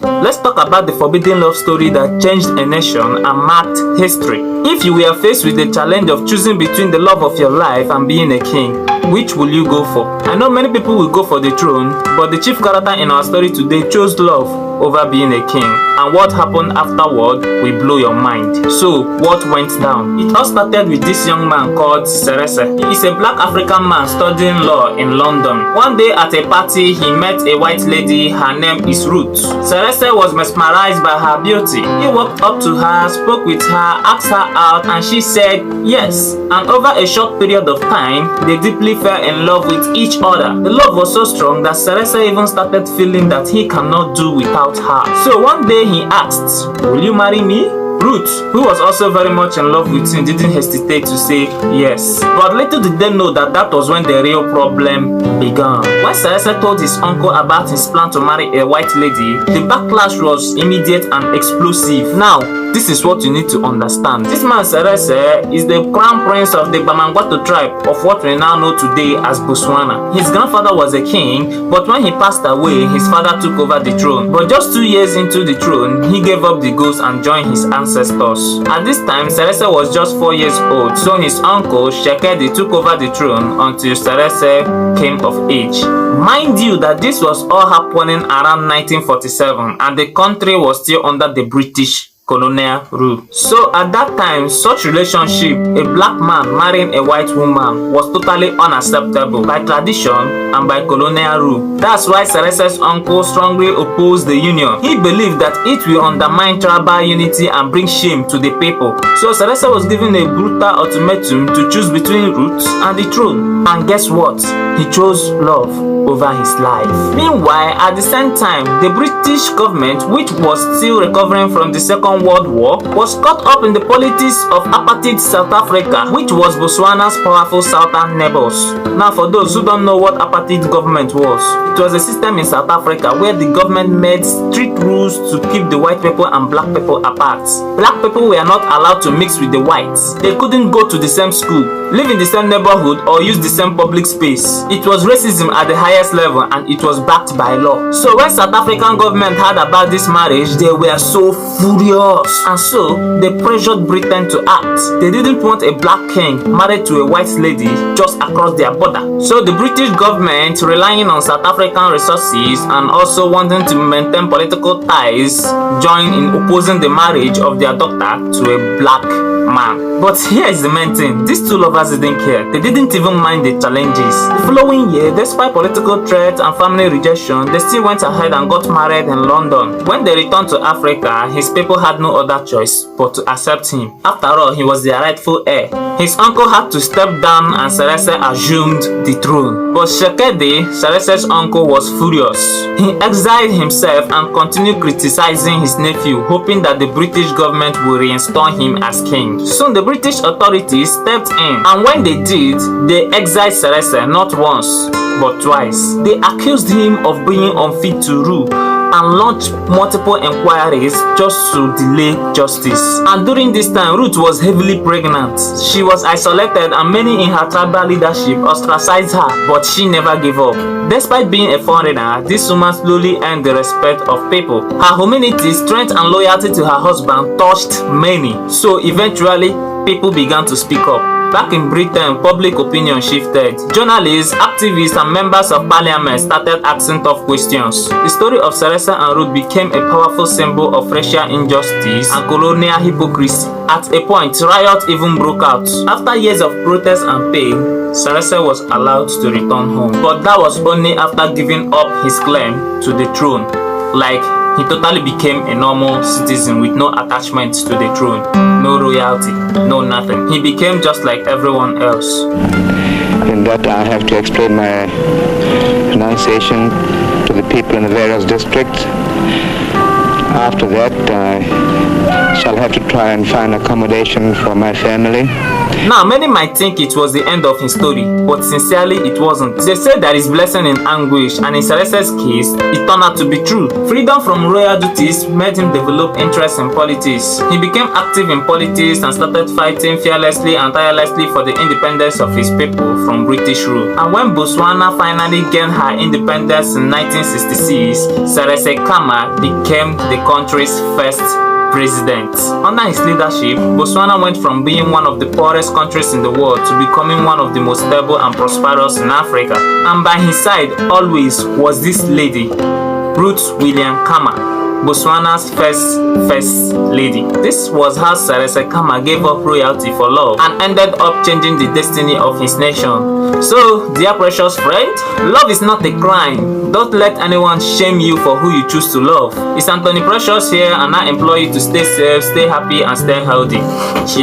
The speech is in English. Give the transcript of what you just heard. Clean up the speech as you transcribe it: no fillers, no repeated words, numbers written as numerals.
Let's talk about the forbidden love story that changed a nation and marked history. If you were faced with the challenge of choosing between the love of your life and being a king, which will you go for? I know many people will go for the throne, but the chief character in our story today chose love over being a king. And what happened afterward will blow your mind. So, what went down? It all started with this young man called Seretse. He is a black African man studying law in London. One day at a party, he met a white lady. Her name is Ruth. Seretse was mesmerized by her beauty. He walked up to her, spoke with her, asked her out, and she said yes. And over a short period of time, they deeply fell in love with each other. The love was so strong that Seretse even started feeling that he cannot do without her. So one day he asked, "Will you marry me?" Ruth, who was also very much in love with him, didn't hesitate to say yes. But little did they know that that was when the real problem began. When Seretse told his uncle about his plan to marry a white lady, the backlash was immediate and explosive. Now, this is what you need to understand. This man Seretse is the crown prince of the Bamangwato tribe of what we now know today as Botswana. His grandfather was a king, but when he passed away, his father took over the throne. But just 2 years into the throne, he gave up the ghost and joined his ancestors. At this time, Seretse was just 4 years old, so his uncle Shekedi took over the throne until Seretse came of age. Mind you that this was all happening around 1947 and the country was still under the British colonial rule. So at that time, such relationship, a black man marrying a white woman, was totally unacceptable by tradition and by colonial rule. That's why Seretse's uncle strongly opposed the union. He believed that it will undermine tribal unity and bring shame to the people. So Seretse was given a brutal ultimatum to choose between Ruth and the throne. And guess what? He chose love over his life. Meanwhile, at the same time, the British government, which was still recovering from the Second World War, was caught up in the politics of apartheid South Africa, which was Botswana's powerful southern neighbors. Now, for those who don't know what apartheid government was, it was a system in South Africa where the government made strict rules to keep the white people and black people apart. Black people were not allowed to mix with the whites. They couldn't go to the same school, live in the same neighborhood, or use the same public space. It was racism at the highest level, and it was backed by law. So when South African government heard about this marriage, they were so furious, and so they pressured Britain to act. They didn't want a black king married to a white lady just across their border. So the British government, relying on South African resources and also wanting to maintain political ties, joined in opposing the marriage of their daughter to a black man. But here is the main thing, these two lovers didn't care. They didn't even mind the challenges. The following year, despite political threats and family rejection, they still went ahead and got married in London. When they returned to Africa, his people had no other choice but to accept him. After all, he was their rightful heir. His uncle had to step down and Seretse assumed the throne. But Shekedi, Seretse's uncle, was furious. He exiled himself and continued criticizing his nephew, hoping that the British government will reinstall him as king. Soon the British authorities stepped in, and when they did, they exiled Seretse not once but twice. They accused him of being unfit to rule and launched multiple inquiries just to delay justice. And during this time, Ruth was heavily pregnant. She was isolated and many in her tribal leadership ostracized her, but she never gave up. Despite being a foreigner, this woman slowly earned the respect of people. Her humanity, strength and loyalty to her husband touched many. So eventually, people began to speak up. Back in Britain, public opinion shifted. Journalists, activists, and members of parliament started asking tough questions. The story of Seretse and Ruth became a powerful symbol of racial injustice and colonial hypocrisy. At a point, riots even broke out. After years of protest and pain, Seretse was allowed to return home. But that was only after giving up his claim to the throne. Like, he totally became a normal citizen with no attachment to the throne, no royalty, no nothing. He became just like everyone else. In that, I have to explain my pronunciation to the people in the various districts. After that, shall have to try and find accommodation for my family. Now, many might think it was the end of his story, but sincerely it wasn't. They say there is blessing in anguish, and in Seretse's case, it turned out to be true. Freedom from royal duties made him develop interest in politics. He became active in politics and started fighting fearlessly and tirelessly for the independence of his people from British rule. And when Botswana finally gained her independence in 1966, Seretse Khama became the country's first president. Under his leadership, Botswana went from being one of the poorest countries in the world to becoming one of the most stable and prosperous in Africa. And by his side always was this lady, Ruth Khama, Botswana's first lady. This was how Seretse Khama gave up royalty for love and ended up changing the destiny of his nation. So, dear precious friend, love is not a crime. Don't let anyone shame you for who you choose to love. It's Anthony Precious here, and I implore you to stay safe, stay happy, and stay healthy. Cheers.